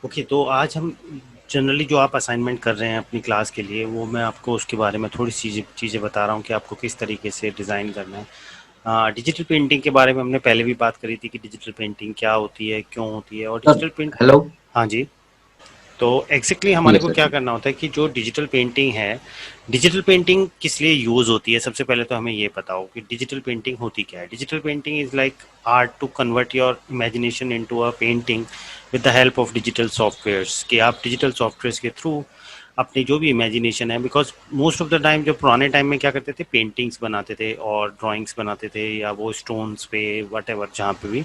Okay, तो आज हम जनरली जो आप असाइनमेंट कर रहे हैं अपनी क्लास के लिए, वो मैं आपको उसके बारे में थोड़ी चीज़ें बता रहा हूँ कि आपको किस तरीके से डिज़ाइन करना है। डिजिटल पेंटिंग के बारे में हमने पहले भी बात करी थी कि डिजिटल पेंटिंग क्या होती है, क्यों होती है, और सर। Digital paint. हेलो। हाँ जी। तो एग्जैक्टली ठीक हमारे है को सर, क्या ठीक। करना होता है कि जो डिजिटल पेंटिंग है, डिजिटल पेंटिंग किस लिए यूज़ होती है, सबसे पहले तो हमें ये पता हो कि डिजिटल पेंटिंग होती क्या है। Digital painting is like art to convert your imagination into a painting with the help of digital softwares, कि आप डिजिटल सॉफ्टवेयर्स के थ्रू अपनी जो भी इमेजिनेशन है, because most of the time जो पुराने टाइम में क्या करते थे, पेंटिंग्स बनाते थे और ड्राइंग्स बनाते थे, या वो स्टोन्स पे वट एवर जहाँ पे भी।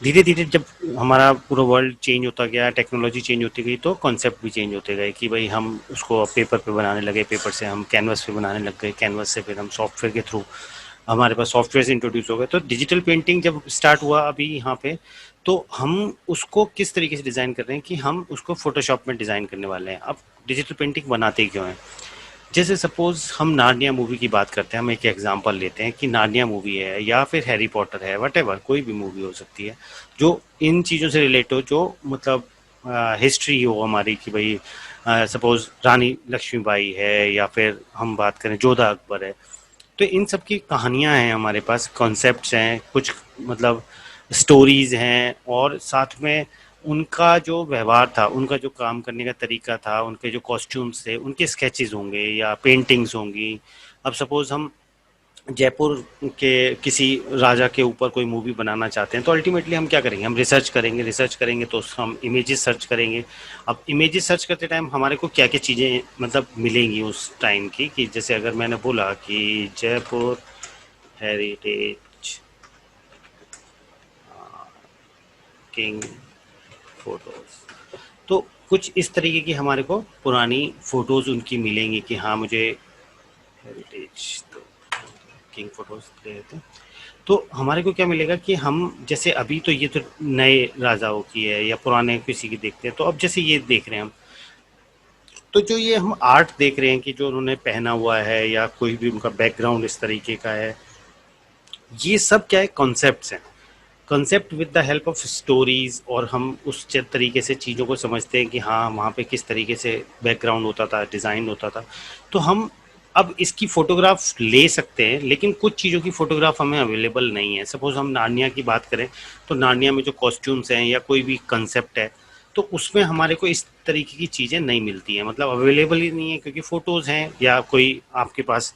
धीरे धीरे जब हमारा पूरा वर्ल्ड चेंज होता गया, टेक्नोलॉजी चेंज होती गई, तो कॉन्सेप्ट भी चेंज होते गए कि भाई हम उसको पेपर पे बनाने लगे, पेपर से हम कैनवस पे बनाने लग गए, कैनवस से फिर हम सॉफ्टवेयर के थ्रू हमारे पास सॉफ्टवेयर इंट्रोड्यूस हो गए। तो डिजिटल पेंटिंग जब स्टार्ट हुआ अभी यहाँ पे, तो हम उसको किस तरीके से डिज़ाइन कर रहे हैं कि हम उसको फोटोशॉप में डिज़ाइन करने वाले हैं। अब डिजिटल पेंटिंग बनाते क्यों हैं? जैसे सपोज हम नार्निया मूवी की बात करते हैं, हम एक एग्जांपल लेते हैं कि नार्निया मूवी है या फिर हैरी पॉटर है, वट एवर कोई भी मूवी हो सकती है जो इन चीज़ों से रिलेट हो, जो मतलब हिस्ट्री हो हमारी, कि भाई सपोज रानी लक्ष्मीबाई है या फिर हम बात करें जोधा अकबर है। तो इन सब की कहानियां हैं हमारे पास, कॉन्सेप्ट्स हैं कुछ, मतलब स्टोरीज हैं, और साथ में उनका जो व्यवहार था, उनका जो काम करने का तरीका था, उनके जो कॉस्ट्यूम्स थे, उनके स्केचेस होंगे या पेंटिंग्स होंगी। अब सपोज हम जयपुर के किसी राजा के ऊपर कोई मूवी बनाना चाहते हैं, तो अल्टीमेटली हम क्या करेंगे, हम रिसर्च करेंगे तो हम इमेजेस सर्च करेंगे। अब इमेजेस सर्च करते टाइम हमारे को क्या क्या चीज़ें मतलब मिलेंगी उस टाइम की, कि जैसे अगर मैंने बोला कि जयपुर हेरिटेज किंग फोटोज, तो कुछ इस तरीके की हमारे को पुरानी फोटोज उनकी मिलेंगी कि हाँ मुझे हेरिटेज, तो किंग फोटोज ले लेते हैं। तो हमारे को क्या मिलेगा कि हम जैसे अभी तो ये तो नए राजाओं की है या पुराने किसी की देखते हैं, तो अब जैसे ये देख रहे हैं हम, तो जो ये हम आर्ट देख रहे हैं कि जो उन्होंने पहना हुआ है या कोई भी उनका बैकग्राउंड इस तरीके का है, ये सब क्या है, कॉन्सेप्ट्स हैं। Concept with the help of stories, और हम उस तरीके से चीज़ों को समझते हैं कि हाँ वहाँ पे किस तरीके से बैकग्राउंड होता था, डिज़ाइन होता था। तो हम अब इसकी फ़ोटोग्राफ ले सकते हैं, लेकिन कुछ चीज़ों की फ़ोटोग्राफ हमें अवेलेबल नहीं है। सपोज़ हम नार्निया की बात करें, तो नार्निया में जो कॉस्ट्यूम्स हैं या कोई भी कंसेप्ट है, तो उसमें हमारे को इस तरीके की चीज़ें नहीं मिलती हैं, मतलब अवेलेबल ही नहीं है, क्योंकि फ़ोटोज़ हैं या कोई आपके पास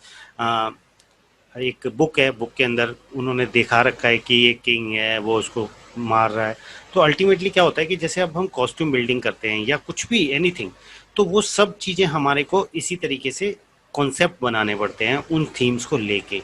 एक बुक है, बुक के अंदर उन्होंने दिखा रखा है कि ये किंग है, वो उसको मार रहा है। तो अल्टीमेटली क्या होता है कि जैसे अब हम कॉस्ट्यूम बिल्डिंग करते हैं या कुछ भी एनीथिंग, तो वो सब चीज़ें हमारे को इसी तरीके से कॉन्सेप्ट बनाने पड़ते हैं उन थीम्स को लेके।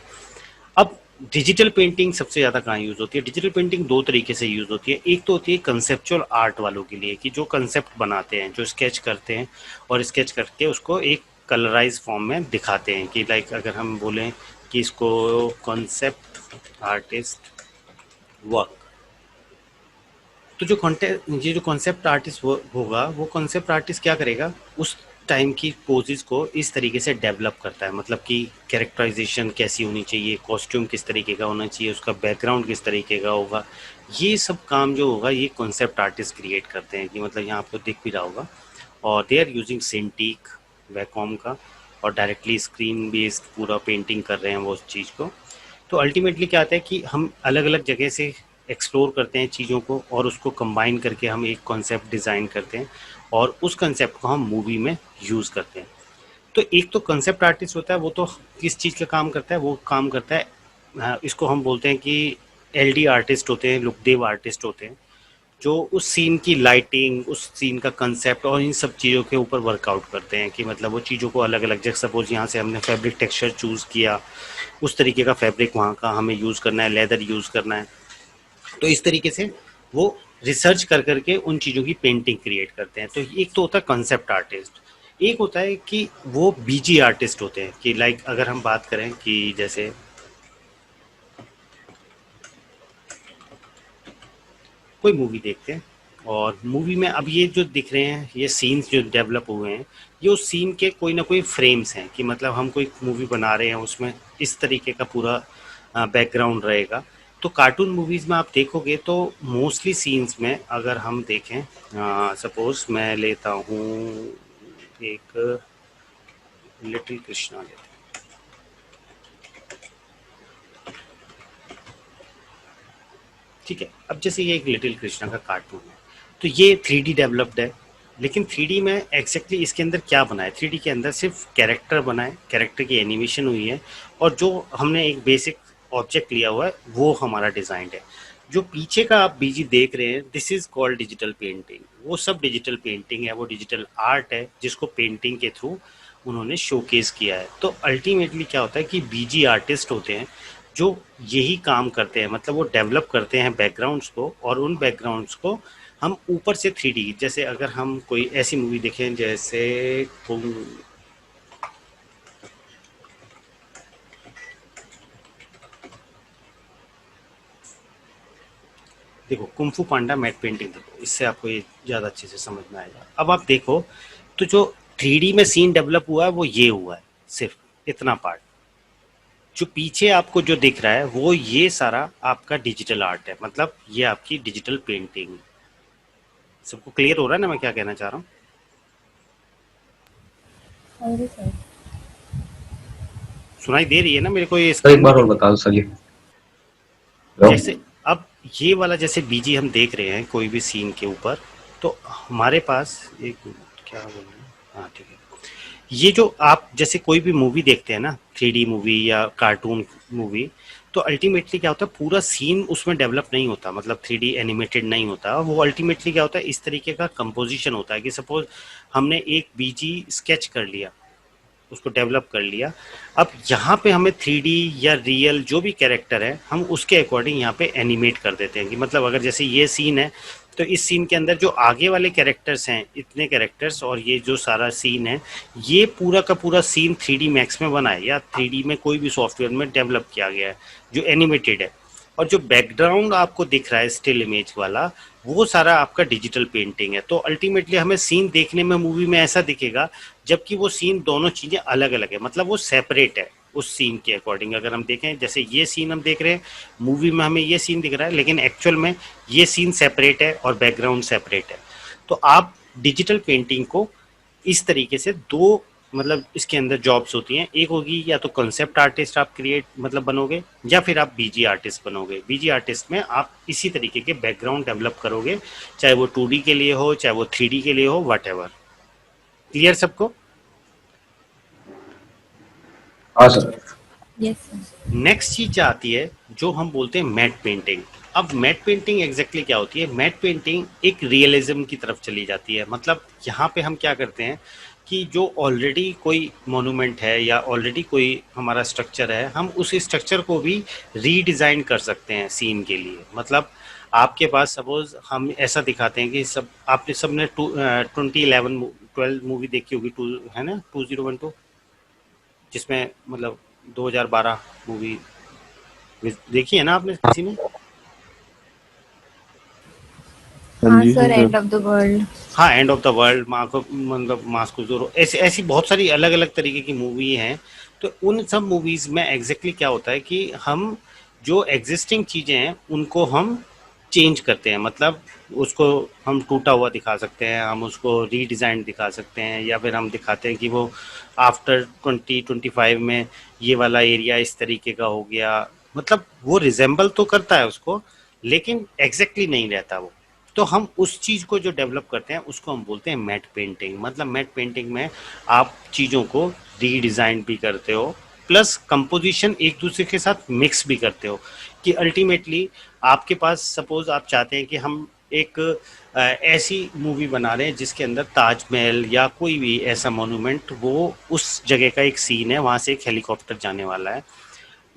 अब डिजिटल पेंटिंग सबसे ज़्यादा कहाँ यूज़ होती है? डिजिटल पेंटिंग दो तरीके से यूज़ होती है। एक तो होती है कंसेप्चुअल आर्ट वालों के लिए, कि जो कंसेप्ट बनाते हैं, जो स्केच करते हैं और स्केच करके उसको एक कलराइज फॉर्म में दिखाते हैं, कि लाइक अगर हम बोलें कि इसको कॉन्सेप्ट आर्टिस्ट वर्क, तो जो कॉन्टेक्ट ये जो कॉन्सेप्ट आर्टिस्ट होगा, वो कॉन्सेप्ट आर्टिस्ट क्या करेगा, उस टाइम की पोजेस को इस तरीके से डेवलप करता है, मतलब कि कैरेक्टराइजेशन कैसी होनी चाहिए, कॉस्ट्यूम किस तरीके का होना चाहिए, उसका बैकग्राउंड किस तरीके का होगा। ये सब काम जो होगा ये कॉन्सेप्ट आर्टिस्ट क्रिएट करते हैं, कि मतलब यहाँ आपको दिख भी रहा होगा। और दे आर यूजिंग सिंटीक वैकॉम का, और डायरेक्टली स्क्रीन बेस्ड पूरा पेंटिंग कर रहे हैं वो उस चीज़ को। तो अल्टीमेटली क्या आता है कि हम अलग अलग जगह से एक्सप्लोर करते हैं चीज़ों को, और उसको कंबाइन करके हम एक कॉन्सेप्ट डिज़ाइन करते हैं, और उस कॉन्सेप्ट को हम मूवी में यूज़ करते हैं। तो एक तो कंसेप्ट आर्टिस्ट होता है, वो तो किस चीज़ का काम करता है, वो काम करता है, इसको हम बोलते हैं कि एलडी आर्टिस्ट होते हैं, लुकदेव आर्टिस्ट होते हैं, जो उस सीन की लाइटिंग, उस सीन का कंसेप्ट और इन सब चीज़ों के ऊपर वर्कआउट करते हैं, कि मतलब वो चीज़ों को अलग अलग, जैसे सपोज यहाँ से हमने फैब्रिक टेक्सचर चूज़ किया, उस तरीके का फैब्रिक वहाँ का हमें यूज़ करना है, लेदर यूज़ करना है। तो इस तरीके से वो रिसर्च कर करके उन चीज़ों की पेंटिंग क्रिएट करते हैं। तो एक तो होता है कंसेप्ट आर्टिस्ट, एक होता है कि वो बीजी आर्टिस्ट होते हैं, कि लाइक अगर हम बात करें कि जैसे कोई मूवी देखते हैं, और मूवी में अब ये जो दिख रहे हैं, ये सीन्स जो डेवलप हुए हैं, ये उस सीन के कोई ना कोई फ्रेम्स हैं, कि मतलब हम कोई मूवी बना रहे हैं, उसमें इस तरीके का पूरा बैकग्राउंड रहेगा। तो कार्टून मूवीज़ में आप देखोगे तो मोस्टली सीन्स में अगर हम देखें, सपोज मैं लेता हूँ एक लिटिल कृष्णा लेता हूँ। ठीक है, अब जैसे ये एक लिटिल कृष्णा का कार्टून है, तो ये 3D डेवलप्ड है, लेकिन 3D में एग्जैक्टली इसके अंदर क्या बना है, 3D के अंदर सिर्फ कैरेक्टर बना है, कैरेक्टर की एनिमेशन हुई है, और जो हमने एक बेसिक ऑब्जेक्ट लिया हुआ है वो हमारा डिज़ाइन है। जो पीछे का आप बीजी देख रहे हैं, this is called digital painting. वो सब डिजिटल पेंटिंग है, वो डिजिटल आर्ट है जिसको पेंटिंग के थ्रू उन्होंने शोकेस किया है। तो अल्टीमेटली क्या होता है कि बीजी आर्टिस्ट होते हैं जो यही काम करते हैं, मतलब वो डेवलप करते हैं बैकग्राउंड्स को, और उन बैकग्राउंड्स को हम ऊपर से 3D, जैसे अगर हम कोई ऐसी मूवी देखें जैसे देखो कुंफू पांडा मैट पेंटिंग, देखो इससे आपको ये ज़्यादा अच्छे से समझ में आएगा। अब आप देखो तो जो 3D में सीन डेवलप हुआ है वो ये हुआ है, सिर्फ इतना पार्ट। जो पीछे आपको जो दिख रहा है वो ये सारा आपका डिजिटल आर्ट है, मतलब ये आपकी डिजिटल पेंटिंग। सबको क्लियर हो रहा है ना मैं क्या कहना चाह रहा हूँ? अरे सर। सुनाई दे रही है ना मेरे को ये सर एक स्क्रीन में बार और दिख? बता दो सर ये। जैसे अब ये वाला जैसे बीजी हम देख रहे हैं कोई भी सीन के ऊपर, तो हमारे पास एक मिनट, क्या बोल रहे हैं, हाँ ठीक है। ये जो आप जैसे कोई भी मूवी देखते हैं ना, 3D मूवी या कार्टून मूवी, तो अल्टीमेटली क्या होता है, पूरा सीन उसमें डेवलप नहीं होता, मतलब 3D एनिमेटेड नहीं होता वो। अल्टीमेटली क्या होता है, इस तरीके का कंपोजिशन होता है कि सपोज हमने एक बीजी स्केच कर लिया, उसको डेवलप कर लिया। अब यहाँ पे हमें 3D या रियल जो भी कैरेक्टर है हम उसके अकॉर्डिंग यहाँ पे एनिमेट कर देते हैं कि मतलब अगर जैसे ये सीन है तो इस सीन के अंदर जो आगे वाले कैरेक्टर्स हैं, इतने कैरेक्टर्स, और ये जो सारा सीन है, ये पूरा का पूरा सीन 3D मैक्स में बना है या 3D में कोई भी सॉफ्टवेयर में डेवलप किया गया है जो एनिमेटेड है। और जो बैकग्राउंड आपको दिख रहा है स्टिल इमेज वाला, वो सारा आपका डिजिटल पेंटिंग है। तो अल्टीमेटली हमें सीन देखने में मूवी में ऐसा दिखेगा, जबकि वो सीन दोनों चीज़ें अलग अलग है, मतलब वो सेपरेट है उस सीन के अकॉर्डिंग। अगर हम देखें जैसे ये सीन हम देख रहे हैं मूवी में, हमें ये सीन दिख रहा है, लेकिन एक्चुअल में ये सीन सेपरेट है और बैकग्राउंड सेपरेट है। तो आप डिजिटल पेंटिंग को इस तरीके से दो, मतलब इसके अंदर जॉब्स होती हैं, एक होगी या तो कंसेप्ट आर्टिस्ट आप क्रिएट मतलब बनोगे, या फिर आप बीजी आर्टिस्ट बनोगे। बीजी आर्टिस्ट में आप इसी तरीके के बैकग्राउंड डेवलप करोगे, चाहे वो 2D के लिए हो चाहे वो 3D के लिए हो, वट एवर। क्लियर सबको? हाँ सर। Yes sir. नेक्स्ट चीज आती है जो हम बोलते हैं मैट पेंटिंग। अब मैट पेंटिंग एग्जैक्टली क्या होती है? मैट पेंटिंग एक रियलिज्म की तरफ चली जाती है। मतलब यहाँ पे हम क्या करते हैं कि जो ऑलरेडी कोई मोनूमेंट है या ऑलरेडी कोई हमारा स्ट्रक्चर है, हम उस स्ट्रक्चर को भी रीडिज़ाइन कर सकते हैं सीन के लिए। मतलब आपके पास सपोज हम ऐसा दिखाते हैं कि सब आपने सबने 2011-12 मूवी देखी होगी, टू है ना, 2012, जिसमें मतलब 2012 मूवी देखी है ना आपने किसी ने? हाँ जी sir, sir. End of the world. हाँ, एंड ऑफ द वर्ल्ड, माँ को मतलब मास्को जोरो, ऐसी ऐसी बहुत सारी अलग अलग तरीके की मूवी हैं। तो उन सब मूवीज़ में एग्जैक्टली क्या होता है कि हम जो एग्जिस्टिंग चीज़ें हैं उनको हम चेंज करते हैं। मतलब उसको हम टूटा हुआ दिखा सकते हैं, हम उसको रीडिज़ाइन दिखा सकते हैं, या फिर हम दिखाते हैं कि वो आफ्टर 2025 में ये वाला एरिया इस तरीके का हो गया। मतलब वो रिजेंबल तो करता है उसको, लेकिन एग्जैक्टली नहीं रहता वो। तो हम उस चीज़ को जो डेवलप करते हैं उसको हम बोलते हैं मैट पेंटिंग। मतलब मैट पेंटिंग में आप चीज़ों को रीडिज़ाइन भी करते हो, प्लस कंपोजिशन एक दूसरे के साथ मिक्स भी करते हो, कि अल्टीमेटली आपके पास सपोज आप चाहते हैं कि हम एक ऐसी मूवी बना रहे हैं जिसके अंदर ताजमहल या कोई भी ऐसा मोनूमेंट, वो उस जगह का एक सीन है, वहाँ से एक हेलीकॉप्टर जाने वाला है,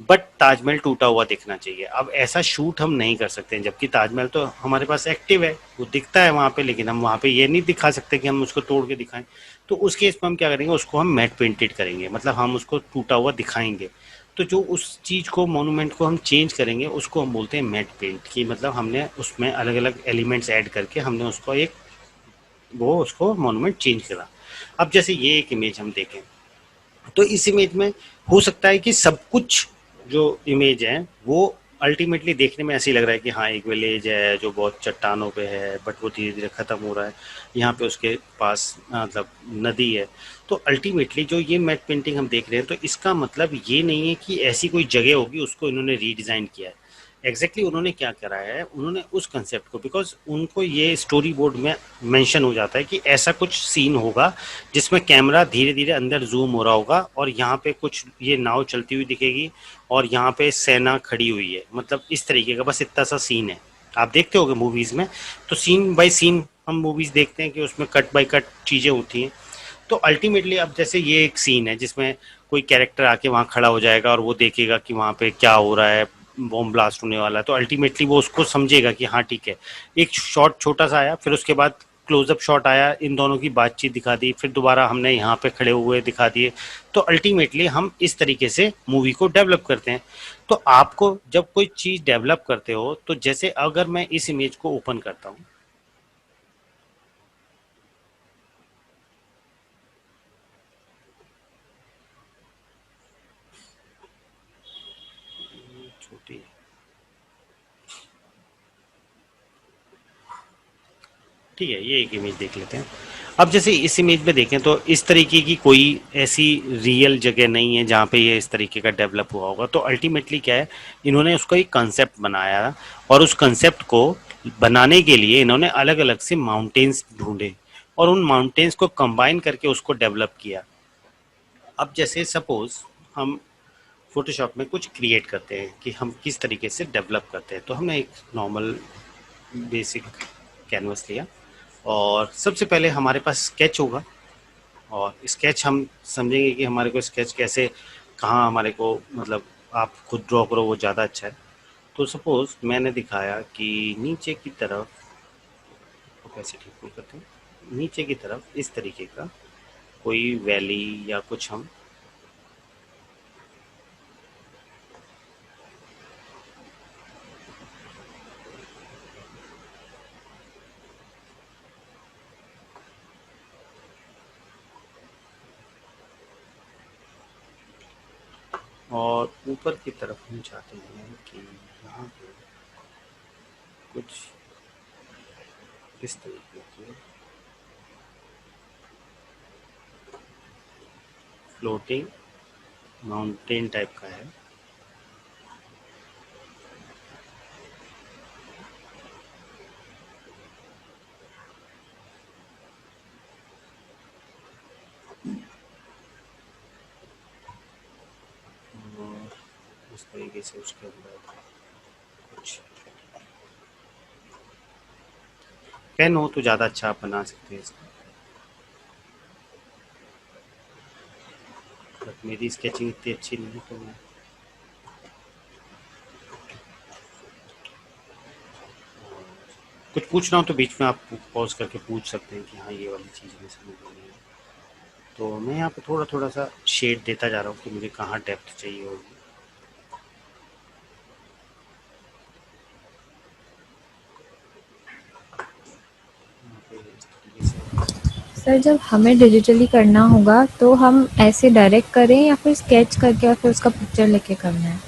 बट ताजमहल टूटा हुआ दिखना चाहिए। अब ऐसा शूट हम नहीं कर सकते हैं, जबकि ताजमहल तो हमारे पास एक्टिव है, वो दिखता है वहाँ पे, लेकिन हम वहाँ पे ये नहीं दिखा सकते कि हम उसको तोड़ के दिखाएं। तो उस केस में हम क्या करेंगे, उसको हम मैट पेंटेड करेंगे, मतलब हम उसको टूटा हुआ दिखाएंगे। तो जो उस चीज़ को, मोनूमेंट को हम चेंज करेंगे, उसको हम बोलते हैं मैट पेंट, की मतलब हमने उसमें अलग अलग एलिमेंट्स ऐड करके हमने उसको एक वो उसको मोनूमेंट चेंज करा। अब जैसे ये एक इमेज हम देखें, तो इस इमेज में हो सकता है कि सब कुछ जो इमेज है वो अल्टीमेटली देखने में ऐसे ही लग रहा है कि हाँ एक विलेज है जो बहुत चट्टानों पे है, बट वो धीरे धीरे ख़त्म हो रहा है। यहाँ पे उसके पास मतलब नदी है। तो अल्टीमेटली जो ये मैट पेंटिंग हम देख रहे हैं, तो इसका मतलब ये नहीं है कि ऐसी कोई जगह होगी उसको इन्होंने रीडिज़ाइन किया है। एग्जैक्टली उन्होंने क्या करा है, उन्होंने उस कंसेप्ट को, बिकॉज उनको ये स्टोरी बोर्ड में मेंशन हो जाता है कि ऐसा कुछ सीन होगा जिसमें कैमरा धीरे धीरे अंदर जूम हो रहा होगा और यहाँ पे कुछ ये नाव चलती हुई दिखेगी और यहाँ पे सेना खड़ी हुई है, मतलब इस तरीके का बस इतना सा सीन है। आप देखते होगे मूवीज में, तो सीन बाय सीन हम मूवीज देखते हैं कि उसमें कट बाय कट चीजें होती हैं। तो अल्टीमेटली अब जैसे ये एक सीन है जिसमें कोई कैरेक्टर आके वहाँ खड़ा हो जाएगा और वो देखेगा कि वहाँ पे क्या हो रहा है, बॉम्ब ब्लास्ट होने वाला है, तो अल्टीमेटली वो उसको समझेगा कि हाँ ठीक है। एक शॉट छोटा सा आया, फिर उसके बाद क्लोजअप शॉट आया, इन दोनों की बातचीत दिखा दी, फिर दोबारा हमने यहाँ पे खड़े हुए दिखा दिए। तो अल्टीमेटली हम इस तरीके से मूवी को डेवलप करते हैं। तो आपको जब कोई चीज़ डेवलप करते हो, तो जैसे अगर मैं इस इमेज को ओपन करता हूँ, छोटी, ठीक है, ये एक इमेज देख लेते हैं। अब जैसे इस इमेज में देखें तो इस तरीके की कोई ऐसी रियल जगह नहीं है जहाँ पे ये इस तरीके का डेवलप हुआ होगा। तो अल्टीमेटली क्या है, इन्होंने उसका एक कंसेप्ट बनाया और उस कंसेप्ट को बनाने के लिए इन्होंने अलग अलग से माउंटेन्स ढूंढे और उन माउंटेन्स को कंबाइन करके उसको डेवलप किया। अब जैसे सपोज हम फोटोशॉप में कुछ क्रिएट करते हैं कि हम किस तरीके से डेवलप करते हैं, तो हमने एक नॉर्मल बेसिक कैनवस लिया और सबसे पहले हमारे पास स्केच होगा। और स्केच हम समझेंगे कि हमारे को स्केच कैसे, कहाँ हमारे को मतलब आप खुद ड्रॉ करो वो ज़्यादा अच्छा है। तो सपोज मैंने दिखाया कि नीचे की तरफ, तो कैसे ठीक नहीं करते हैं, नीचे की तरफ इस तरीके का कोई वैली या कुछ हम, और ऊपर की तरफ हम चाहते हैं कि यहाँ पे कुछ इस तरीके की फ्लोटिंग माउंटेन टाइप का है। और इस तरीके से उसके अंदर कुछ पेन हो तो ज़्यादा अच्छा आप बना सकते हैं इसका। बट मेरी स्केचिंग इतनी अच्छी नहीं है, तो मैं कुछ पूछना हो तो बीच में आप पॉज करके पूछ सकते हैं कि हाँ ये वाली चीज़ में समझ नहीं है। तो मैं यहाँ पे थोड़ा थोड़ा सा शेड देता जा रहा हूँ कि मुझे कहाँ डेप्थ चाहिए होगी। यहाँ पे इस तरीके से सर जब हमें डिजिटली करना होगा तो हम ऐसे डायरेक्ट करें या फिर स्केच करके और फिर उसका पिक्चर लेके करना है?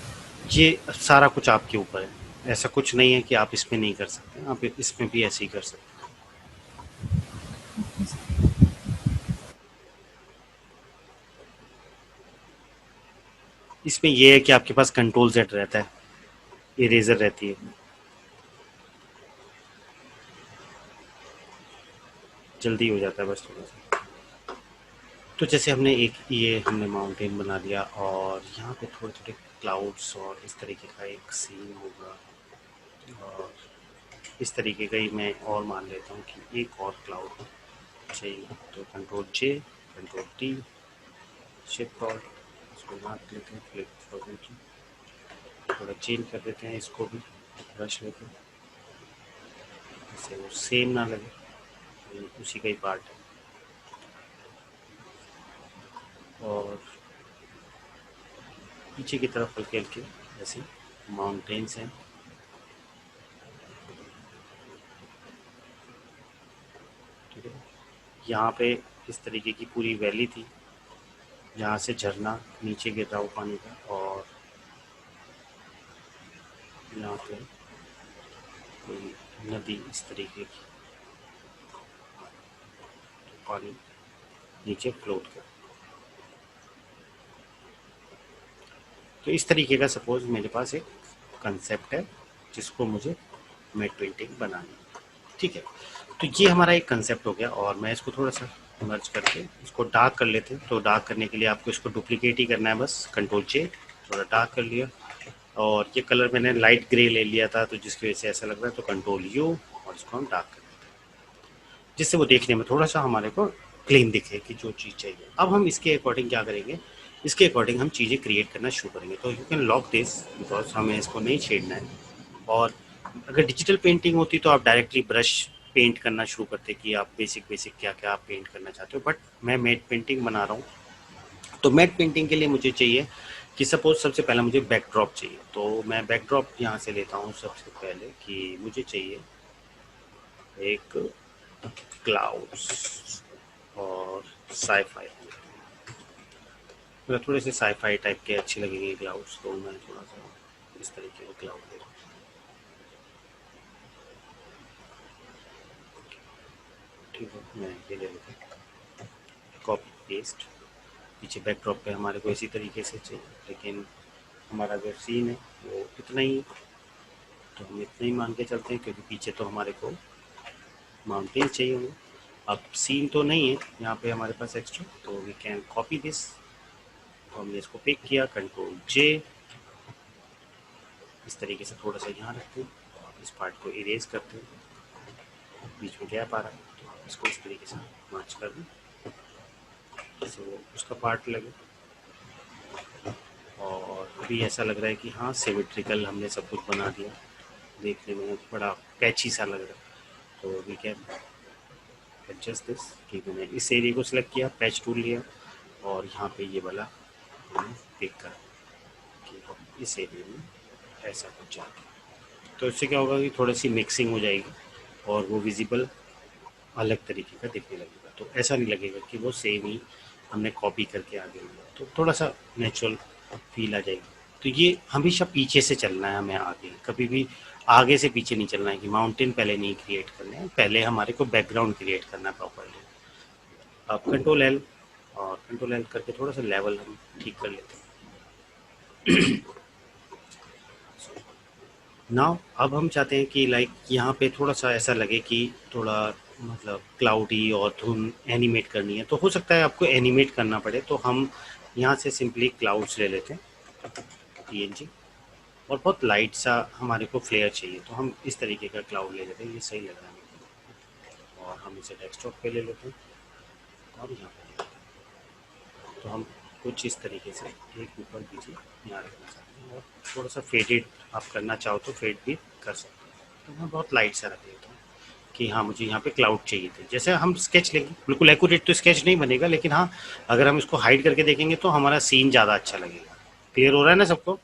ये सारा कुछ आपके ऊपर है, ऐसा कुछ नहीं है कि आप इसमें नहीं कर सकते, आप इसमें भी ऐसे ही कर सकते हैं। इसमें यह है कि आपके पास कंट्रोल जेड रहता है, इरेजर रहती है, जल्दी हो जाता है बस थोड़ा सा। तो जैसे हमने एक ये हमने माउंटेन बना लिया और यहाँ पे थोड़े थोड़े क्लाउड्स और इस तरीके का एक सीन होगा। और इस तरीके का ही मैं और मान लेता हूँ कि एक और क्लाउड चाहिए, तो कंट्रोल जे, कंट्रोल टी, शिफ्ट और इसको मार लेते हैं, फ्लिप की थोड़ा चेंज कर देते हैं इसको भी ब्रश लेके, इससे वो सेम ना लगे, ये उसी का ही पार्ट है। और पीछे की तरफ हल्के हल्के जैसे माउंटेन्स हैं, ठीक है। यहाँ पे इस तरीके की पूरी वैली थी, यहाँ से झरना नीचे गिर रहा हो पानी का, और यहाँ पे कोई नदी इस तरीके की, पानी नीचे फ्लोट कर, तो इस तरीके का सपोज मेरे पास एक कंसेप्ट है जिसको मुझे मैट पेंटिंग बनानी है। ठीक है, तो ये हमारा एक कंसेप्ट हो गया, और मैं इसको थोड़ा सा मर्ज करके इसको डार्क कर लेते हैं। तो डार्क करने के लिए आपको इसको डुप्लीकेट ही करना है, बस कंट्रोल जे, थोड़ा डार्क कर लिया, और ये कलर मैंने लाइट ग्रे ले लिया था तो जिसकी वजह से ऐसा लग रहा है, तो कंट्रोल यू, और इसको हम डार्क कर लेते हैं जिससे वो देखने में थोड़ा सा हमारे को क्लीन दिखे कि जो चीज़ चाहिए। अब हम इसके अकॉर्डिंग क्या करेंगे, इसके अकॉर्डिंग हम चीज़ें क्रिएट करना शुरू करेंगे। तो you can lock this because हमें इसको नहीं छेड़ना है। और अगर डिजिटल पेंटिंग होती तो आप डायरेक्टली ब्रश पेंट करना शुरू करते कि आप बेसिक बेसिक क्या क्या आप पेंट करना चाहते हो, बट मैं मैट पेंटिंग बना रहा हूँ। तो मैट पेंटिंग के लिए मुझे चाहिए कि सपोज सबसे पहले मुझे बैकड्रॉप चाहिए, तो मैं बैकड्रॉप यहाँ से लेता हूँ सबसे पहले कि मुझे चाहिए एक क्लाउड्स और साईफाई, मतलब थोड़े से साईफाई टाइप के अच्छे लगेंगे क्लाउड्स, तो मैं थोड़ा सा इस तरीके का क्लाउड ले रहा हूँ। ठीक है, मैं ये ले लेता हूँ, कॉपी पेस्ट। पीछे बैकड्रॉप पे हमारे को इसी तरीके से चाहिए, लेकिन हमारा जो सीन है वो इतना ही, तो हम इतना ही मान के चलते हैं क्योंकि पीछे तो हमारे को माउंटेन चाहिए होंगे। अब सीन तो नहीं है यहाँ पे हमारे पास एक्स्ट्रा, तो वी कैन कॉपी दिस। तो हमने इसको पिक किया, कंट्रोल जे, इस तरीके से थोड़ा सा यहाँ रखते हैं, इस पार्ट को इरेज करते हैं, बीच में गैप आ रहा है तो इसको इस तरीके से मर्ज कर दें जैसे वो उसका पार्ट लगे। और अभी ऐसा लग रहा है कि हाँ सिमेट्रिकल हमने सब कुछ बना दिया, देखने में बड़ा पैची सा लग रहा है। तो वी कैन एडजस्ट दिस कि मैंने इस एरिया को सिलेक्ट किया, पैच टूल लिया, और यहाँ पे ये वाला मैंने पिक कर कि इस एरिया में ऐसा कुछ जाए। तो इससे क्या होगा कि थोड़ी सी मिक्सिंग हो जाएगी और वो विजिबल अलग तरीके का दिखने लगेगा। तो ऐसा नहीं लगेगा कि वो सेम ही हमने कॉपी करके आगे लिया, तो थोड़ा सा नेचुरल फील आ जाएगी। तो ये हमेशा पीछे से चलना है हमें, आगे कभी भी आगे से पीछे नहीं चलना है कि माउंटेन पहले नहीं क्रिएट करने हैं, पहले हमारे को बैकग्राउंड क्रिएट करना है प्रॉपरली। अब कंट्रोल एल, और कंट्रोल एल करके थोड़ा सा लेवल हम ठीक कर लेते हैं। नाउ अब हम चाहते हैं कि लाइक यहाँ पे थोड़ा सा ऐसा लगे कि थोड़ा मतलब क्लाउडी और धुन एनिमेट करनी है, तो हो सकता है आपको एनिमेट करना पड़े, तो हम यहाँ से सिंपली क्लाउड्स ले लेते हैं पीएनजी, और बहुत लाइट सा हमारे को फ्लेयर चाहिए, तो हम इस तरीके का क्लाउड ले लेते हैं, ये सही लग रहा है मेरे को। और हम इसे डेस्कटॉप पे ले लेते हैं और यहाँ पे ले लेते हैं। तो हम कुछ इस तरीके से एक ऊपर नीचे यहाँ रखना चाहते हैं, और थोड़ा सा फेडेड आप करना चाहो तो फेड भी कर सकते हैं। तो मैं बहुत लाइट सा रख लेता हूँ कि हाँ मुझे यहाँ पे क्लाउड चाहिए थे। जैसे हम स्केच लेंगे, बिल्कुल एक्यूरेट तो स्केच नहीं बनेगा, लेकिन हाँ अगर हम इसको हाइड करके देखेंगे तो हमारा सीन ज़्यादा अच्छा लगेगा। क्लियर हो रहा है ना सबको?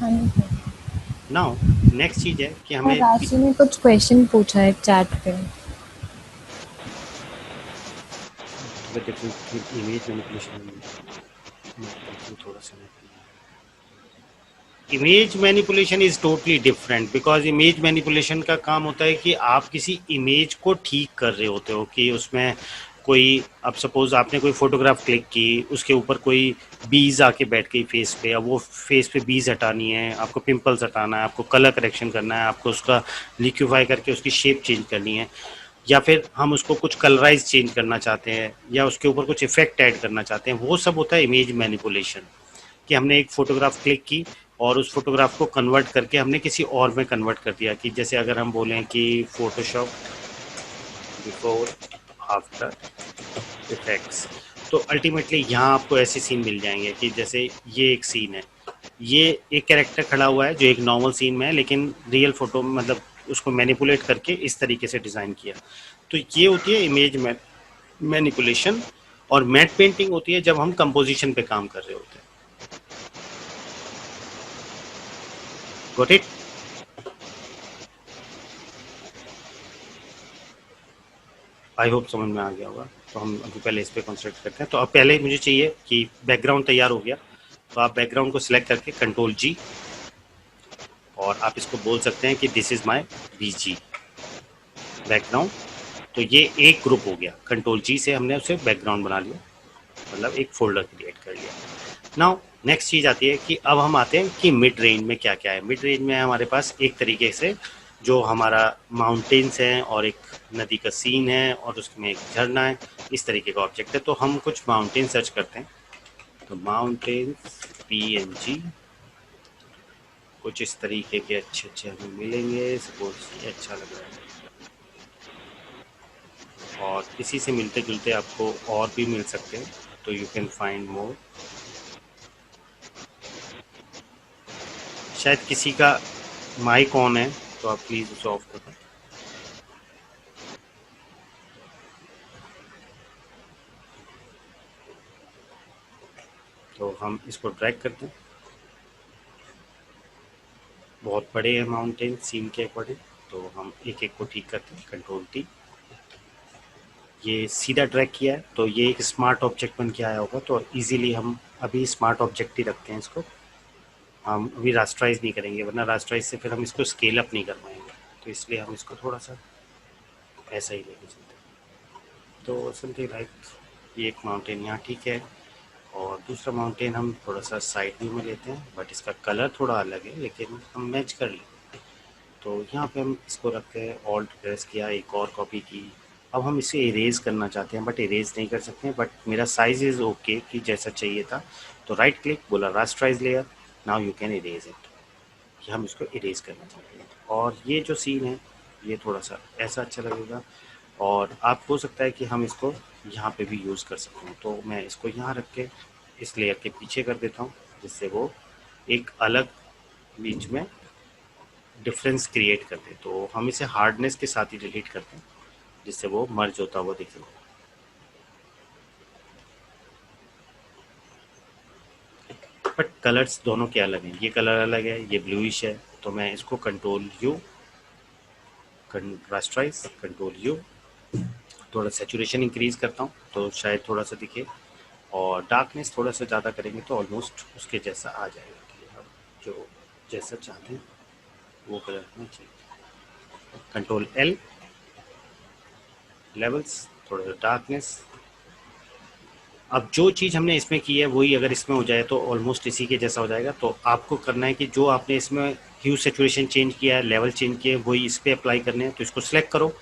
हाँ जी। नाउ नेक्स्ट चीज़ है कि और हमें राशि ने कुछ क्वेश्चन पूछा है चैट पे। इमेज मैनिपुलेशन, थोड़ा सा image manipulation is totally different, because image manipulation का काम होता है कि आप किसी इमेज को ठीक कर रहे होते हो कि उसमें कोई, अब सपोज आपने कोई फोटोग्राफ क्लिक की, उसके ऊपर कोई बीज आके बैठ गई फेस पे, अब वो फेस पे बीज हटानी है, आपको पिंपल्स हटाना है, आपको कलर करेक्शन करना है, आपको उसका लिक्विफाई करके उसकी शेप चेंज करनी है, या फिर हम उसको कुछ कलराइज चेंज करना चाहते हैं या उसके ऊपर कुछ इफेक्ट ऐड करना चाहते हैं, वो सब होता है इमेज मैनिपुलेशन। कि हमने एक फोटोग्राफ क्लिक की और उस फोटोग्राफ को कन्वर्ट करके हमने किसी और में कन्वर्ट कर दिया, कि जैसे अगर हम बोलें कि फोटोशॉप बिफोर आफ्टर इफेक्ट्स, तो अल्टीमेटली यहाँ आपको ऐसे सीन मिल जाएंगे कि जैसे ये एक सीन है, ये एक कैरेक्टर खड़ा हुआ है जो एक नॉर्मल सीन में है, लेकिन रियल फोटो मतलब उसको मैनिपुलेट करके इस तरीके से डिज़ाइन किया। तो ये होती है इमेज मैनिपुलेशन। और मैट पेंटिंग होती है जब हम कंपोजिशन पे काम कर रहे होते हैं। Got it? आई होप समझ में आ गया होगा। तो हम अभी पहले इस पे कॉन्सेंट्रेट करते हैं। तो अब पहले मुझे चाहिए कि बैकग्राउंड तैयार हो गया, तो आप बैकग्राउंड को सिलेक्ट करके कंट्रोल जी, और आप इसको बोल सकते हैं कि this is my BG background. तो ये एक ग्रुप हो गया, कंट्रोल जी से हमने उसे बैकग्राउंड बना लिया, मतलब एक फोल्डर क्रिएट कर लिया। नाउ नेक्स्ट चीज़ आती है कि अब हम आते हैं कि मिड रेंज में क्या क्या है। मिड रेंज में हमारे पास एक तरीके से जो हमारा माउंटेन्स हैं और एक नदी का सीन है और उसमें एक झरना है, इस तरीके का ऑब्जेक्ट है। तो हम कुछ माउंटेन सर्च करते हैं, तो माउंटेन्स PNG कुछ इस तरीके के अच्छे अच्छे हमें मिलेंगे। सपोज ये अच्छा लग रहा है, और इसी से मिलते जुलते आपको और भी मिल सकते हैं, तो यू कैन फाइंड मोर। शायद किसी का माइक ऑन है, तो आप प्लीज़ उसे ऑफ कर दें। तो हम इसको ड्रैग करते हैं, बहुत बड़े हैं माउंटेन सीन के अकॉर्डिंग, तो हम एक एक को ठीक करते हैं, कंट्रोल T। ये सीधा ड्रैग किया है तो ये एक स्मार्ट ऑब्जेक्ट बन के आया होगा, तो इजीली हम अभी स्मार्ट ऑब्जेक्ट ही रखते हैं इसको, हम अभी रास्टराइज नहीं करेंगे, वरना रास्टराइज से फिर हम इसको स्केल अप नहीं कर पाएंगे, तो इसलिए हम इसको थोड़ा सा ऐसा ही लेके चलते हैं। तो समथिंग लाइक ये एक माउंटेन यहाँ ठीक है, और दूसरा माउंटेन हम थोड़ा सा साइड व्यू में लेते हैं, बट इसका कलर थोड़ा अलग है, लेकिन हम मैच कर लेते हैं। तो यहाँ पे हम इसको रखते हैं, ऑल्ट प्रेस किया, एक और कॉपी की। अब हम इसे इरेज करना चाहते हैं, बट इरेज नहीं कर सकते हैं, बट मेरा साइज इज़ ओके कि जैसा चाहिए था। तो राइट क्लिक बोला rasterise layer, now you can erase it, कि हम इसको इरेज करना चाहते हैं। और ये जो सीन है ये थोड़ा सा ऐसा अच्छा लगेगा, और आप हो सकता है कि हम इसको यहाँ पे भी यूज़ कर सकते हैं। तो मैं इसको यहाँ रख के इस लेयर के पीछे कर देता हूँ, जिससे वो एक अलग बीच में डिफरेंस क्रिएट करते हैं। तो हम इसे हार्डनेस के साथ ही डिलीट करते हैं, जिससे वो मर्ज होता हुआ दिखेगा। बट कलर्स दोनों के अलग हैं, ये कलर अलग है, ये ब्लूइश है। तो मैं इसको control U, rasterise, control U, थोड़ा सेचुरेशन इंक्रीज करता हूँ तो शायद थोड़ा सा दिखे, और डार्कनेस थोड़ा सा ज़्यादा करेंगे तो ऑलमोस्ट उसके जैसा आ जाएगा, कि हम जो जैसा चाहते हैं वो कलर में चाहिए। कंट्रोल L, लेवल्स, थोड़ा सा डार्कनेस। अब जो चीज़ हमने इसमें की है वही अगर इसमें हो जाए तो ऑलमोस्ट इसी के जैसा हो जाएगा। तो आपको करना है कि जो आपने इसमें ह्यू सेचुरेशन चेंज किया है, लेवल चेंज किए, वही इस पर अप्लाई करने हैं। तो इसको सिलेक्ट करो,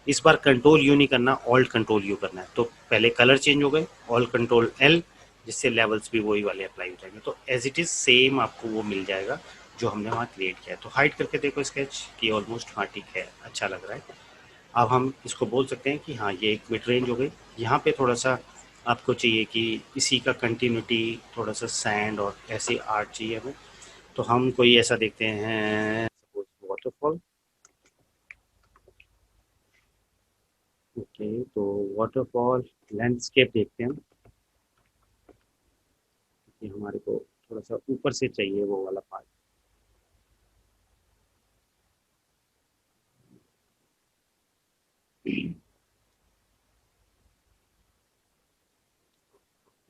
इस बार कंट्रोल यू नहीं करना, ऑल्ट कंट्रोल यू करना है। तो पहले कलर चेंज हो गए, ऑल्ट कंट्रोल L, जिससे लेवल्स भी वही वाले अप्लाई हो जाएंगे। तो एज इट इज़ सेम आपको वो मिल जाएगा जो हमने वहाँ क्रिएट किया है। तो हाइड करके देखो स्केच कि ऑलमोस्ट हाँ ठीक है, अच्छा लग रहा है। अब हम इसको बोल सकते हैं कि हाँ ये एक मिड रेंज हो गई। यहाँ पे थोड़ा सा आपको चाहिए कि इसी का कंटिन्यूटी, थोड़ा सा सैंड और ऐसे आर्ट चाहिए हमें, तो हम कोई ऐसा देखते हैं, सपोज वाटरफॉल। ओके, तो वाटरफॉल लैंडस्केप देखते हैं कि हमारे को थोड़ा सा ऊपर से चाहिए वो वाला पार्ट।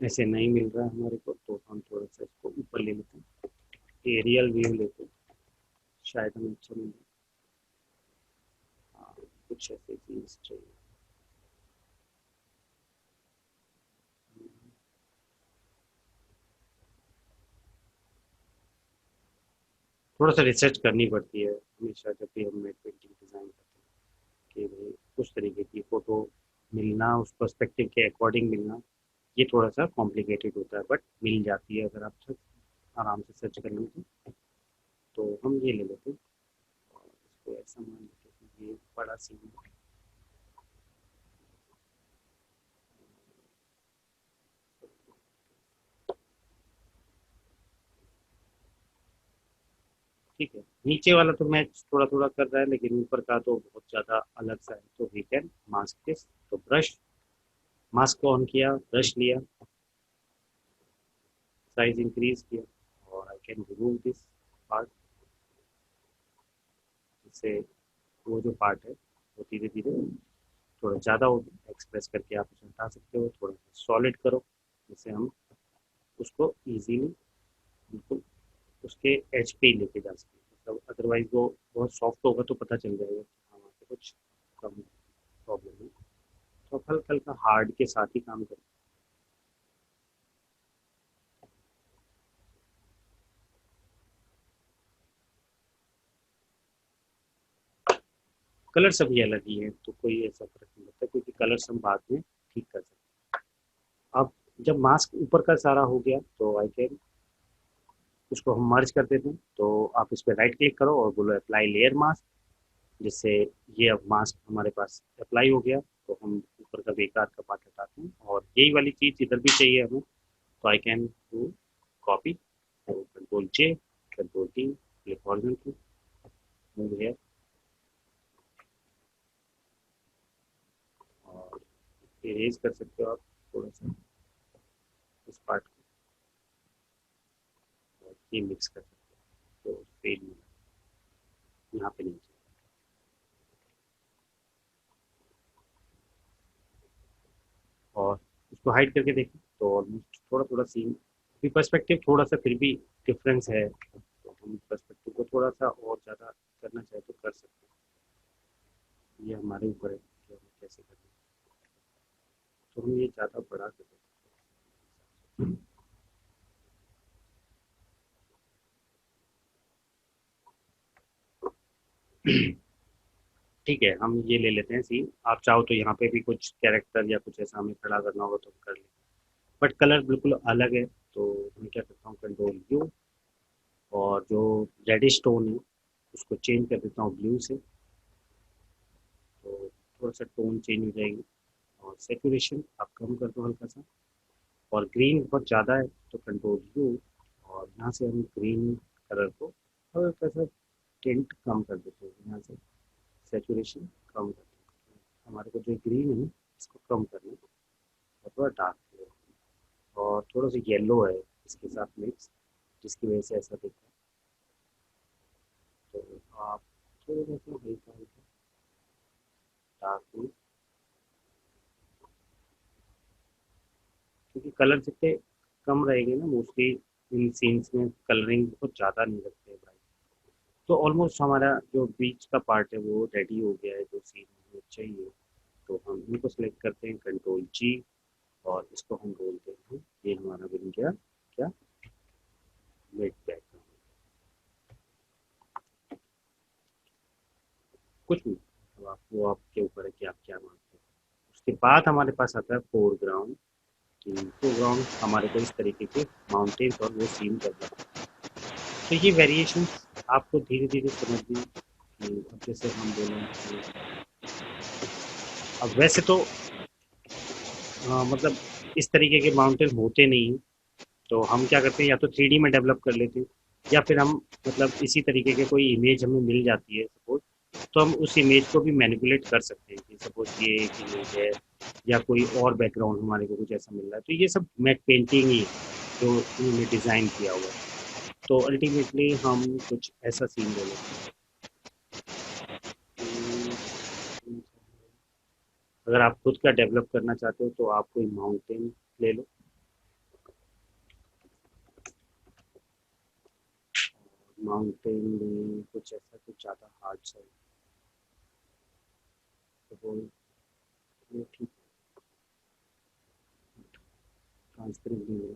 ऐसे नहीं मिल रहा है हमारे को, तो हम थोड़ा सा इसको ऊपर ले लेते हैं, एरियल व्यू लेते हैं, शायद हमें अच्छा मिल जाए। हाँ, कुछ ऐसे चीज चाहिए। थोड़ा सा रिसर्च करनी पड़ती है हमेशा जब भी हम पेंटिंग डिज़ाइन करते हैं, कि भाई उस तरीके की फ़ोटो मिलना, उस पर्सपेक्टिव के अकॉर्डिंग मिलना, ये थोड़ा सा कॉम्प्लिकेटेड होता है, बट मिल जाती है अगर आप सब आराम से सर्च कर लें तो हम ये ले लेते हैं, और इसको ऐसा मान लेते हैं कि ये बड़ा सीन है। ठीक है, नीचे वाला तो मैच थोड़ा थोड़ा कर रहा है, लेकिन ऊपर का तो बहुत ज़्यादा अलग सा है। तो वी कैन मास्क दिस, तो ब्रश, मास्क को ऑन किया, ब्रश लिया, साइज इंक्रीज किया, और I can remove this part, जिससे वो जो पार्ट है वो धीरे धीरे थोड़ा ज़्यादा हो एक्सप्रेस करके आप उसे हटा सकते हो। थोड़ा सॉलिड करो, जिससे हम उसको इजीली बिल्कुल उसके एज पे ही लेके जा सकते हैं, मतलब अदरवाइज वो बहुत सॉफ्ट होगा तो पता चल जाएगा कि हाँ वहाँ पे कुछ कम प्रॉब्लम है। तो हल्का हल्का हार्ड के साथ ही काम करें। कलर सभी अलग ही है तो कोई ऐसा फर्क नहीं पड़ता, क्योंकि कलर्स हम बाद में ठीक कर सकते हैं। अब जब मास्क ऊपर का सारा हो गया तो आई कैन उसको हम मर्ज कर देते हैं, तो आप इस पर राइट क्लिक करो और बोलो अप्लाई लेयर मास्क, जिससे ये अब मास्क हमारे पास अप्लाई हो गया। तो हम ऊपर का बेकार का पार्ट हटाते हैं और यही वाली चीज़ इधर भी चाहिए हमें, तो आई कैन डू कॉपी, तो control J, control T, click horizontal, move here और इरेज कर सकते हो आप थोड़ा सा इस पार्ट को, और ये मिक्स कर सकते हो तो फेड में यहाँ पे नहीं चाहिए। और उसको हाइड करके देखें तो ऑलमोस्ट थोड़ा थोड़ा सीन भी, पर्सपेक्टिव थोड़ा सा फिर भी डिफरेंस है, तो हम पर्सपेक्टिव को थोड़ा सा और ज़्यादा करना चाहे तो कर सकते हैं, ये हमारे ऊपर है कि हमें कैसे करना है। तो हम ये ज़्यादा बढ़ा कर देते हैं। ठीक है, हम ये ले लेते हैं सीन, आप चाहो तो यहाँ पे भी कुछ कैरेक्टर या कुछ ऐसा हमें खड़ा करना होगा तो हम कर लें, बट कलर बिल्कुल अलग है, तो मैं क्या करता हूँ कंट्रोल यू, और जो रेडिश टोन है उसको चेंज कर देता हूँ ब्लू से, तो थोड़ा सा टोन चेंज हो जाएगी। और सेचुरेशन आप कम कर दो हल्का सा, और ग्रीन बहुत ज़्यादा है तो कंट्रोल यू, और यहाँ से हम ग्रीन कलर को हल्का सा टिंट कम कर देते हैं, यहाँ से सेचुरेशन कम कर देते हैं, हमारे को जो ग्रीन है इसको कम करना है और थोड़ा डार्क, और थोड़ा सा येलो है इसके साथ मिक्स, जिसकी वजह से ऐसा दिखता है। तो आप थोड़ा सा हल्का हल्का डार्क, क्योंकि कलर जितने कम रहेंगे ना मोस्टली इन सीन्स में कलरिंग बहुत ज़्यादा नहीं रखते हैं भाई। तो ऑलमोस्ट हमारा जो बीच का पार्ट है वो रेडी हो गया है, जो सीन हमें चाहिए, तो हम इनको सेलेक्ट करते हैं कंट्रोल जी, और इसको हम बोलते हैं, ये हमारा बन गया क्या, मिड बैकग्राउंड, कुछ भी। अब आप वो आपके ऊपर है कि आप क्या मानते हैं। उसके बाद हमारे पास आता है फोरग्राउंड, कि फोरग्राउंड हमारे को इस तरीके के माउंटेन्स और वो सीन करना है। तो ये वेरिएशंस आपको धीरे धीरे समझनी, कि अब जैसे हम बोलें कि अब वैसे तो मतलब इस तरीके के माउंटेन होते नहीं हैं, तो हम क्या करते हैं या तो थ्री डी में डेवलप कर लेते हैं, या फिर हम मतलब इसी तरीके के कोई इमेज हमें मिल जाती है सपोज, तो हम उस इमेज को भी मैनिपुलेट कर सकते हैं, कि सपोज ये एक इमेज है या कोई और बैकग्राउंड हमारे को कुछ ऐसा मिल रहा है, तो ये सब मैट पेंटिंग ही है जो उन्होंने डिज़ाइन किया हुआ है। तो अल्टीमेटली हम कुछ ऐसा सीन ले लेते हैं। अगर आप खुद का डेवलप करना चाहते हो तो आप कोई माउंटेन ले लो, माउंटेन में कुछ ऐसा कुछ ज़्यादा हार्ड सा तो वो ठीक ट्रांसपेरेंट नहीं है।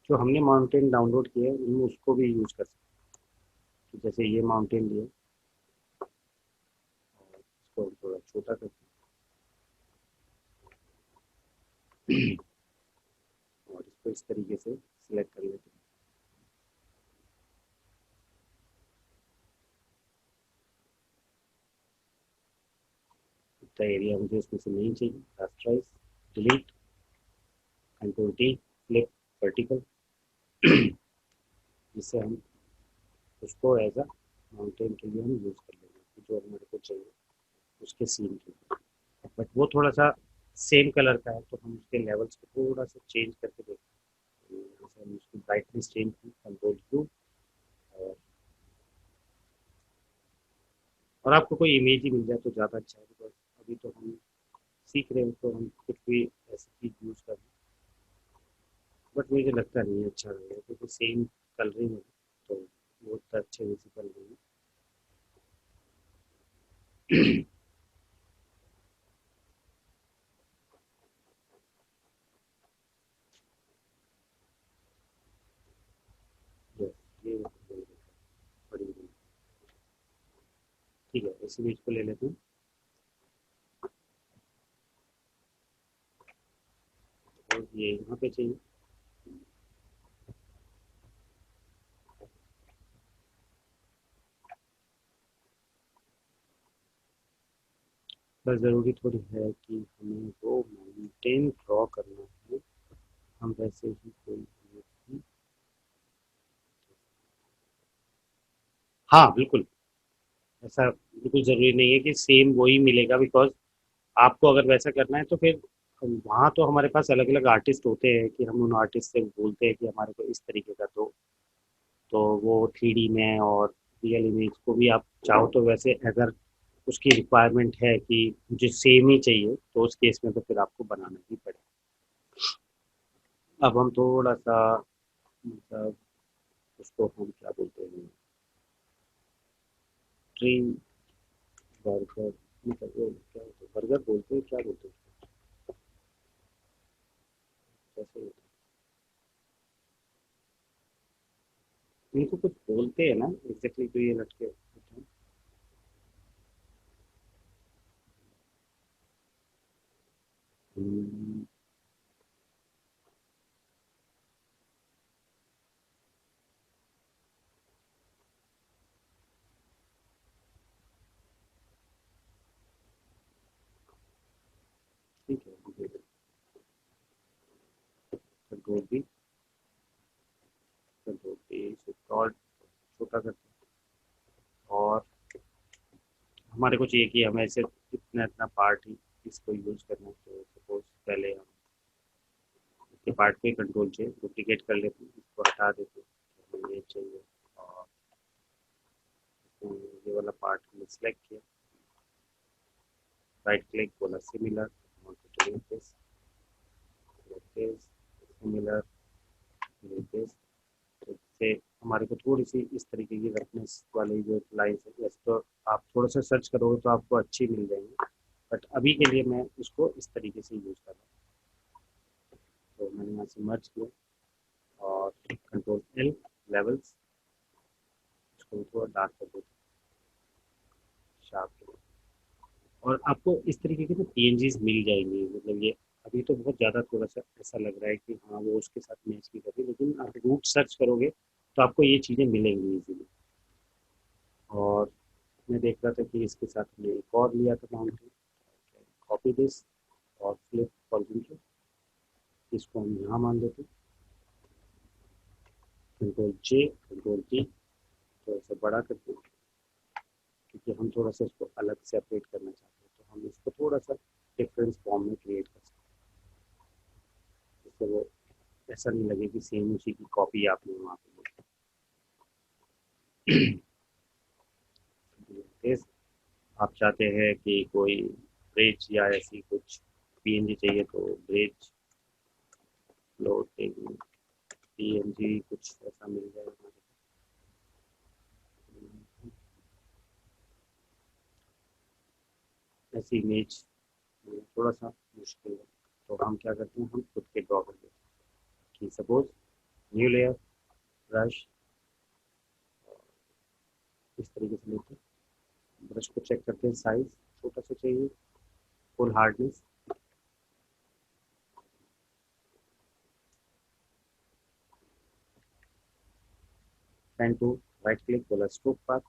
जो हमने माउंटेन डाउनलोड किया है उनमें उसको भी यूज़ कर सकते हैं, तो जैसे ये माउंटेन लिया और इसको हम थोड़ा छोटा करते हैं और इसको इस तरीके से सिलेक्ट कर लेते हैं। इतना एरिया मुझे इसमें से नहीं चाहिए, rasterise, delete, control T, flip vertical, जिससे हम उसको एज अ माउंटेन के लिए हम यूज़ कर लेंगे जो हमारे को चाहिए उसके सीन के लिए। बट वो थोड़ा सा सेम कलर का है तो हम उसके लेवल्स को थोड़ा सा चेंज करके देखते हैं, यहाँ से हम उसकी ब्राइटनेस चेंज की कंट्रोल क्यू, और आपको कोई इमेज ही मिल जाए तो ज़्यादा अच्छा है, बिकॉज अभी तो हम सीख रहे हैं तो हम कुछ भी ऐसी चीज़ यूज़ कर रहे हैं। बट मुझे लगता नहीं है अच्छा लगेगा क्योंकि सेम कलरिंग है तो बहुत अच्छे विजिबल नहीं है। Yes, ये बड़ी बड़ी। ठीक है, इसी बीच को ले लेते हैं और ये यहाँ पे चाहिए। बस ज़रूरी थोड़ी है कि हमें वो माउंटेन ड्रॉ करना है, हम वैसे ही कोई हाँ बिल्कुल, ऐसा बिल्कुल ज़रूरी नहीं है कि सेम वही मिलेगा, बिकॉज आपको अगर वैसा करना है तो फिर वहाँ तो हमारे पास अलग अलग आर्टिस्ट होते हैं कि हम उन आर्टिस्ट से बोलते हैं कि हमारे को इस तरीके का दो, तो वो 3D में और रियल इमेज को भी आप चाहो तो वैसे अगर उसकी रिक्वायरमेंट है कि मुझे सेम ही चाहिए तो उस केस में तो फिर आपको बनाना ही पड़ेगा। अब हम थोड़ा सा मतलब उसको हम क्या बोलते हैं, ट्री बर्गर, मतलब वो क्या बोलते हैं, बर्गर बोलते हैं, क्या बोलते हैं कैसे होता है? इनको कुछ बोलते हैं ना एग्जैक्टली, तो ये लटके होते हैं। हम्म, ठीक है, कंट्रोल भी, कंट्रोल भी और छोटा करते हैं और हमारे को चाहिए कि हमें सिर्फ इतना इतना पार्ट ही इसको यूज करना है, तो सपोज पहले हम इसके पार्ट को ही कंट्रोल चाहिए, डुप्लीकेट कर लेते हैं, इसको हटा देते हैं, हमें ये चाहिए और ये वाला पार्ट हमने सेलेक्ट किया, राइट क्लिक बोला सिमिलर, सिमिलर दिस, तो इससे हमारे को थोड़ी सी इस तरीके की रफनेस वाली जो लाइन्स है, वैसे तो आप थोड़ा सा सर्च करोगे तो आपको अच्छी मिल जाएंगी, बट अभी के लिए मैं इसको इस तरीके से यूज़ कर रहा हूँ। तो मैंने यहाँ से मर्ज किया और कंट्रोल एल लेवल्स, इसको थोड़ा डार्क कर देते शार्प, और आपको इस तरीके के ना पीएनजीज मिल जाएंगी, मतलब ये अभी तो बहुत ज़्यादा थोड़ा सा ऐसा लग रहा है कि हाँ वो उसके साथ मैच भी कर रही है, लेकिन आप रूट सर्च करोगे तो आपको ये चीज़ें मिलेंगी इजीली। और मैं देख रहा था कि इसके साथ मैंने एक और लिया था माउंटेन, कॉपी दिस और फ्लिप कॉन्सेंट्रेट, इसको हम यहाँ मान लेते हैं, कंट्रोल जे कंट्रोल टी, तो ऐसे बड़ा करते हैं क्योंकि हम थोड़ा सा इसको अलग सेपरेट करना चाहते हैं, तो हम इसको थोड़ा सा डिफरेंस फॉर्म में क्रिएट कर सकते हैं, जिससे वो ऐसा नहीं लगे कि सेम उसी की कॉपी आपने वहाँ पे ली। आप चाहते हैं कि कोई ब्रिज या ऐसी कुछ पीएनजी चाहिए तो ब्रिज फ्लोटिंग पीएनजी कुछ ऐसा मिल जाए हमारे को। ऐसी इमेज थोड़ा सा मुश्किल है, तो हम क्या करते हैं, हम खुद के ड्रॉ कर देते हैं कि सपोज न्यू लेयर ब्रश, इस तरीके से लेते हैं, ब्रश को चेक करते हैं, साइज छोटा सा चाहिए, full hardness, pen tool right click बोला stroke path,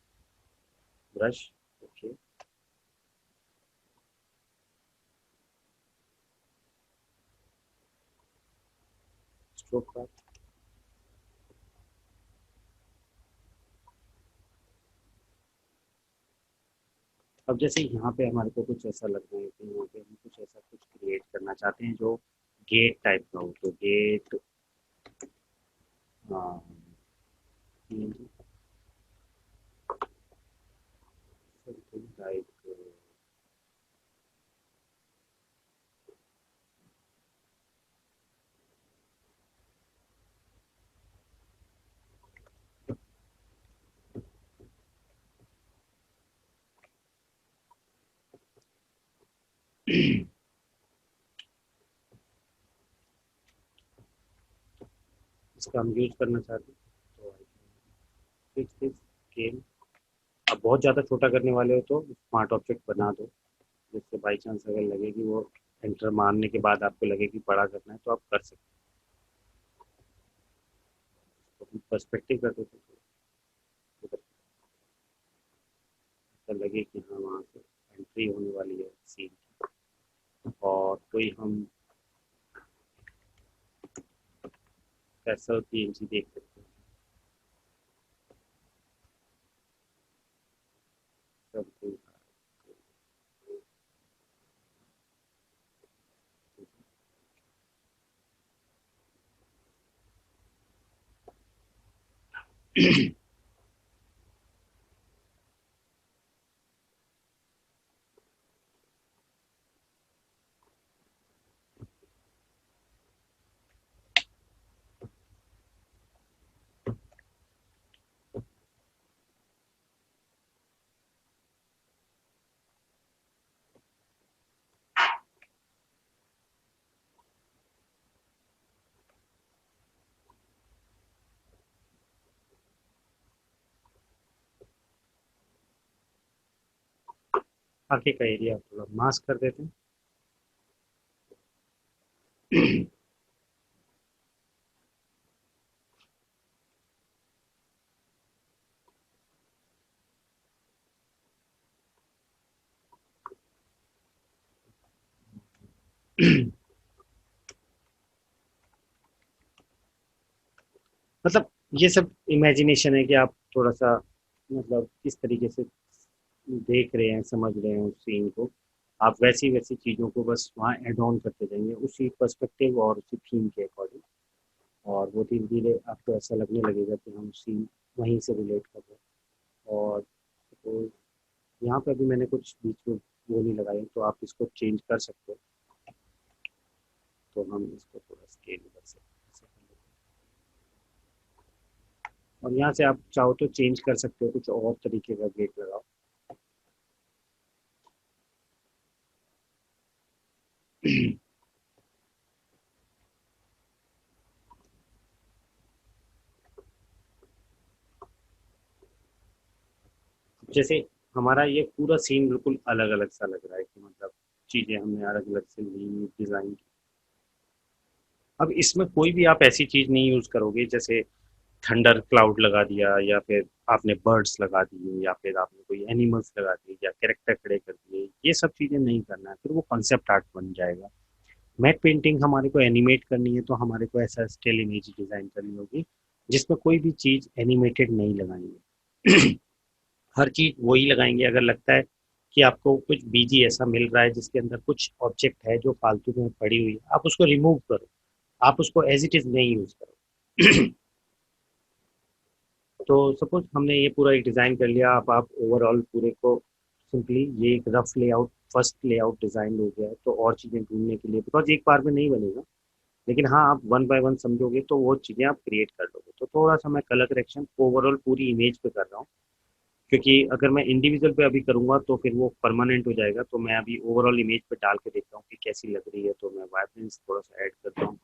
brush, okay, stroke path. अब जैसे यहाँ पे हमारे को कुछ ऐसा लग रहा है कि यहाँ पे हम कुछ ऐसा कुछ क्रिएट करना चाहते हैं जो गेट टाइप का हो, तो गेट समथिंग लाइक, इसका हम यूज करना चाहते हैं तो फिक्स दिस स्केल। अब बहुत ज़्यादा छोटा करने वाले हो तो स्मार्ट ऑब्जेक्ट बना दो, जिससे बाई चांस अगर लगे कि वो एंटर मारने के बाद आपको लगे कि बड़ा करना है तो आप कर सकते हो। पर्सपेक्टिव कर देते तो ऐसा लगे कि हाँ वहाँ से एंट्री होने वाली है सीन की। और कोई हम कैसल पीएनजी देख सकते हैं। Something, आगे का एरिया थोड़ा मास्क कर देते हैं। मतलब ये सब इमेजिनेशन है कि आप थोड़ा सा मतलब किस तरीके से देख रहे हैं, समझ रहे हैं उस सीन को। आप वैसी वैसी चीज़ों को बस वहाँ एड ऑन करते जाएंगे उसी पर्सपेक्टिव और उसी थीम के अकॉर्डिंग। और वो धीरे धीरे आपको ऐसा लगने लगेगा कि हम सीन वहीं से रिलेट कर रहे हैं। और तो यहाँ पे अभी मैंने कुछ बीच में बोली लगाई, तो आप इसको चेंज कर सकते हो। तो हम इसको थोड़ा स्केल कर सकते हैं। और यहाँ से आप चाहो तो चेंज कर सकते हो, कुछ और तरीके का गेट लगाओ। जैसे हमारा ये पूरा सीन बिल्कुल अलग अलग सा लग रहा है कि मतलब चीज़ें हमने अलग अलग से ली, डिज़ाइन की। अब इसमें कोई भी आप ऐसी चीज़ नहीं यूज़ करोगे जैसे थंडर क्लाउड लगा दिया, या फिर आपने बर्ड्स लगा दिए, या फिर आपने कोई एनिमल्स लगा दिए, या कैरेक्टर खड़े कर दिए। ये सब चीज़ें नहीं करना है, फिर वो कॉन्सेप्ट आर्ट बन जाएगा। मैट पेंटिंग हमारे को एनिमेट करनी है तो हमारे को ऐसा स्टिल इमेज डिज़ाइन करनी होगी जिसमें कोई भी चीज़ एनिमेटेड नहीं लगाएंगे। हर चीज़ वही लगाएंगे अगर लगता है कि आपको कुछ बीजी ऐसा मिल रहा है जिसके अंदर कुछ ऑब्जेक्ट है जो फालतू में पड़ी हुई है, आप उसको रिमूव करो। आप उसको एज इट इज़ नहीं यूज़ करो। तो सपोज हमने ये पूरा एक डिज़ाइन कर लिया। अब आप ओवरऑल पूरे को सिंपली ये एक rough layout, first layout design हो गया है। तो और चीज़ें ढूंढने के लिए, बिकॉज एक बार में नहीं बनेगा, लेकिन हाँ आप वन बाय वन समझोगे तो वो चीज़ें आप क्रिएट कर लोगे। तो थोड़ा सा मैं कलर करेक्शन ओवरऑल पूरी इमेज पे कर रहा हूँ, क्योंकि अगर मैं इंडिविजुअल पे अभी करूँगा तो फिर वो परमानेंट हो जाएगा। तो मैं अभी ओवरऑल इमेज पे डाल के देखता हूँ कि कैसी लग रही है। तो मैं वाइब्रेंस थोड़ा सा ऐड करता हूँ,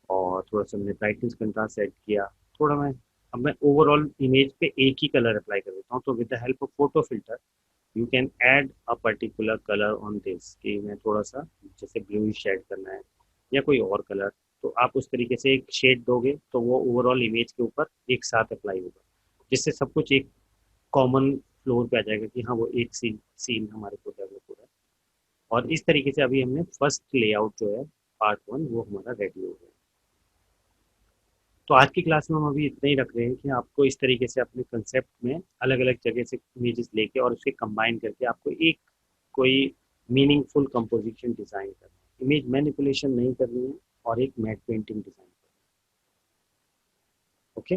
और थोड़ा सा मैंने ब्राइटनेस कंट्रास्ट ऐड किया। थोड़ा मैं अब मैं ओवरऑल इमेज पे एक ही कलर अप्लाई कर देता हूँ। तो with the help of photo filter you can add a particular colour on this, कि मैं थोड़ा सा जैसे ब्लू शेड करना है या कोई और कलर, तो आप उस तरीके से एक शेड दोगे तो वो ओवरऑल इमेज के ऊपर एक साथ अप्लाई होगा, जिससे सब कुछ एक कॉमन फ्लोर पे आ जाएगा कि हाँ वो एक सीन सीन हमारे को डेवलप हो रहा है। और इस तरीके से अभी हमने फर्स्ट लेआउट जो है पार्ट वन वो हमारा रेडी हो गया। तो आज की क्लास में हम अभी इतना ही रख रहे हैं कि आपको इस तरीके से अपने कंसेप्ट में अलग अलग जगह से इमेजेस लेके और उसे कंबाइन करके आपको एक कोई मीनिंगफुल कंपोजिशन डिजाइन करना है। इमेज मैनिपुलेशन नहीं करनी है, और एक मैट पेंटिंग डिजाइन करनी है। ओके।